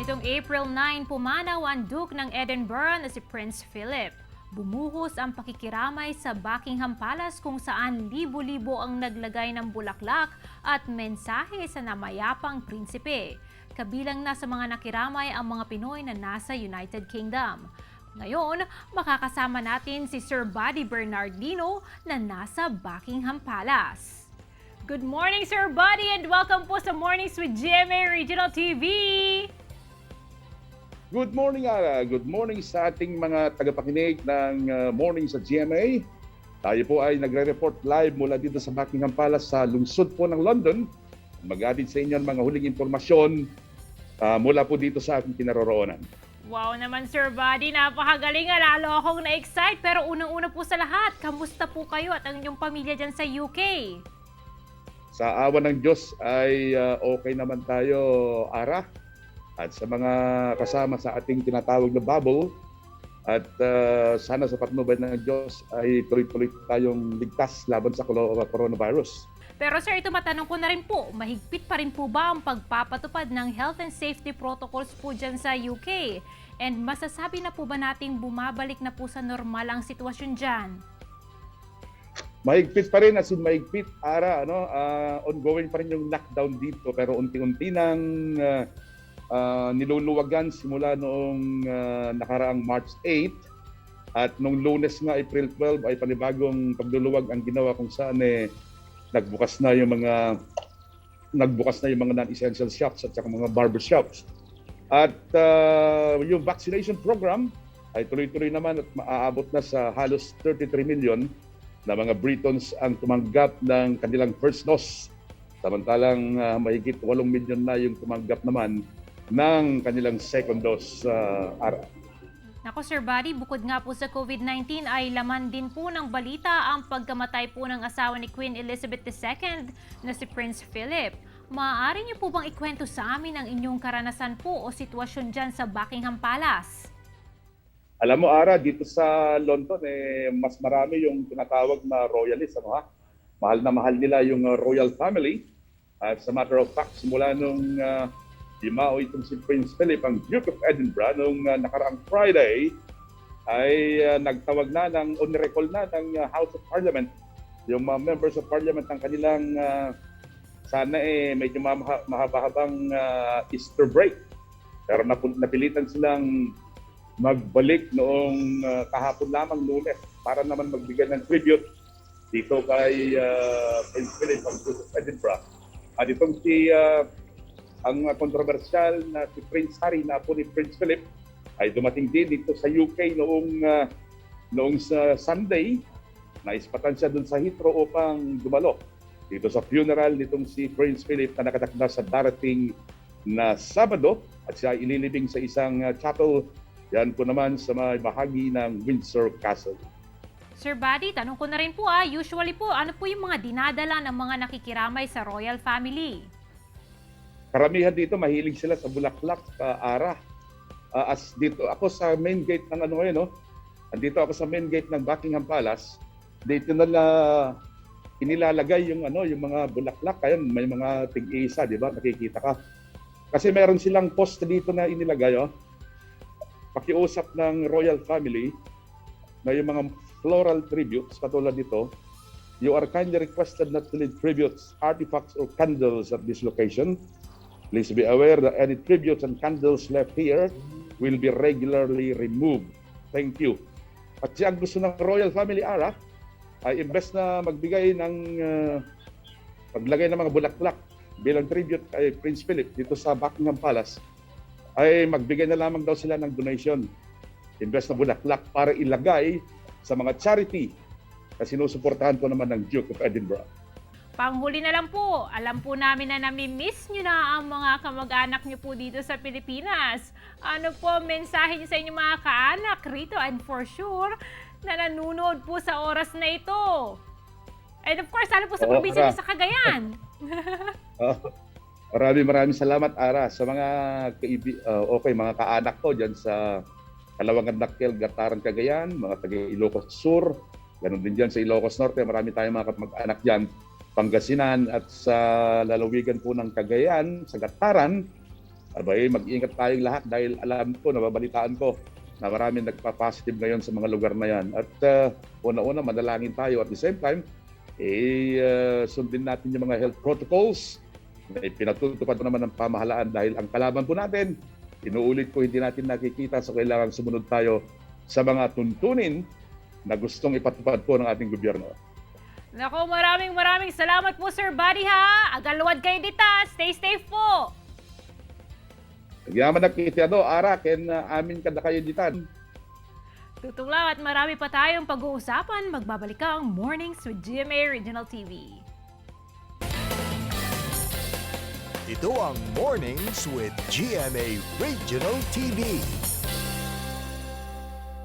nitong April 9, pumanaw ang Duke ng Edinburgh na si Prince Phillip. Bumuhos ang pakikiramay sa Buckingham Palace kung saan libu-libo ang naglagay ng bulaklak at mensahe sa namayapang prinsipe. Kabilang na sa mga nakiramay ang mga Pinoy na nasa United Kingdom. Ngayon, makakasama natin si Sir Buddy Bernardino na nasa Buckingham Palace. Good morning, Sir Buddy, and welcome po sa Mornings with GMA Regional TV! Good morning, Ara. Good morning sa ating mga tagapakinig ng Morning sa GMA. Tayo po ay nagre-report live mula dito sa Buckingham Palace sa lungsod po ng London. Mag-addit sa inyo ang mga huling impormasyon mula po dito sa ating kinaroroonan. Wow naman, Sir Buddy. Napakagaling. Lalo akong na-excite. Pero unang-una po sa lahat, kamusta po kayo at ang inyong pamilya dyan sa UK? Sa awa ng Diyos ay okay naman tayo, Ara. At sa mga kasama sa ating tinatawag na bubble. At sana sa patnubay ng Diyos ay tuloy-tuloy tayong ligtas laban sa coronavirus. Pero sir, ito matanong ko na rin po, mahigpit pa rin po ba ang pagpapatupad ng health and safety protocols po dyan sa UK? And masasabi na po ba nating bumabalik na po sa normal ang sitwasyon dyan? Mahigpit pa rin, as in mahigpit, Ara, ongoing pa rin yung lockdown dito, pero unti-unti nang niluluwagan simula noong nakaraang March 8, at nung Lunes nga, April 12, ay panibagong pagluluwag ang ginawa kung saan nagbukas na yung mga non-essential shops at saka mga barber shops. At yung vaccination program ay tuloy-tuloy naman at maaabot na sa halos 33 million na mga Britons ang tumanggap ng kanilang first dose. Samantalang mahigit 8 million na yung tumanggap naman ng kanilang second dose. Nako, Sir Buddy, bukod nga po sa COVID-19 ay laman din po ng balita ang pagkamatay po ng asawa ni Queen Elizabeth II na si Prince Phillip. Maaari niyo po bang ikwento sa amin ang inyong karanasan po o sitwasyon dyan sa Buckingham Palace? Alam mo, Ara, dito sa London, mas marami yung tinatawag na royalist. Mahal na mahal nila yung royal family. As a matter of fact, simula nung Yumao itong si Prince Philip, ang Duke of Edinburgh, nung nakaraang Friday, ay nagtawag na, on-recall na ng House of Parliament, yung mga members of Parliament ng kanilang sana medyo mahaba-habang Easter break. Pero napilitan silang magbalik noong kahapon lamang, Lunes, para naman magbigay ng tribute dito kay Prince Philip, ang Duke of Edinburgh. At itong ang kontrobersyal na si Prince Harry na po ni Prince Philip ay dumating din dito sa UK noong sa Sunday. Naispatan siya dun sa Heathrow upang dumalo dito sa funeral nitong si Prince Philip na nakatakda sa darating na Sabado, at siya ililibing sa isang chapel. Yan po naman sa may bahagi ng Windsor Castle. Sir Buddy, tanong ko na rin po usually po, ano po yung mga dinadala ng mga nakikiramay sa royal family? Karamihan dito, mahilig sila sa bulaklak, Ara. As dito ako sa main gate ng andito ako sa main gate ng Buckingham Palace. Dito na inilalagay yung mga bulaklak. Kaya may mga tig-isa, di ba? Nakikita ka. Kasi meron silang post dito na inilagay, pakiusap ng royal family na yung mga floral tributes katulad dito, you are kindly requested not to leave tributes, artifacts, or candles at this location. Please be aware that any tributes and candles left here will be regularly removed. Thank you. At ang gusto ng royal family, Ara, ay imbes na magbigay ng paglagay ng mga bulaklak bilang tribute kay Prince Philip dito sa Buckingham Palace, ay magbigay na lamang daw sila ng donation, imbes na bulaklak, para ilagay sa mga charity na sinusuportahan po naman ng Duke of Edinburgh. Panghuli na lang po, alam po namin na nami-miss nyo na ang mga kamag-anak nyo po dito sa Pilipinas. Ano po mensahe nyo sa inyong mga kaanak rito, and for sure na nanonood po sa oras na ito? And of course, ano po sa probinsya nyo sa Cagayan? Maraming salamat, Ara, sa mga mga kaanak ko dyan sa Kalawangan, Nakil, Gataran, Cagayan, mga taga Ilocos Sur, ganun din dyan sa Ilocos Norte. Marami tayong mga kamag-anak dyan, Pangasinan, at sa lalawigan po ng Cagayan, sa Gataran, Abay, mag-ingat tayong lahat dahil alam ko, nababalitaan ko na maraming nagpa-positive ngayon sa mga lugar na yan. At una-una, manalangin tayo. At the same time, sundin natin yung mga health protocols na pinatutupad naman ng pamahalaan dahil ang kalaban po natin, inuulit ko, hindi natin nakikita, so kailangan sumunod tayo sa mga tuntunin na gustong ipatupad po ng ating gobyerno. Naku, maraming salamat po, Sir Buddy, ha. Agalwad kayo dita. Stay safe po. Nagyaman na kitiyado, Ara, ken amin kada kayo ditan. Tutulaw at marami pa tayong pag-uusapan. Magbabalik ang Mornings with GMA Regional TV. Ito ang Mornings with GMA Regional TV.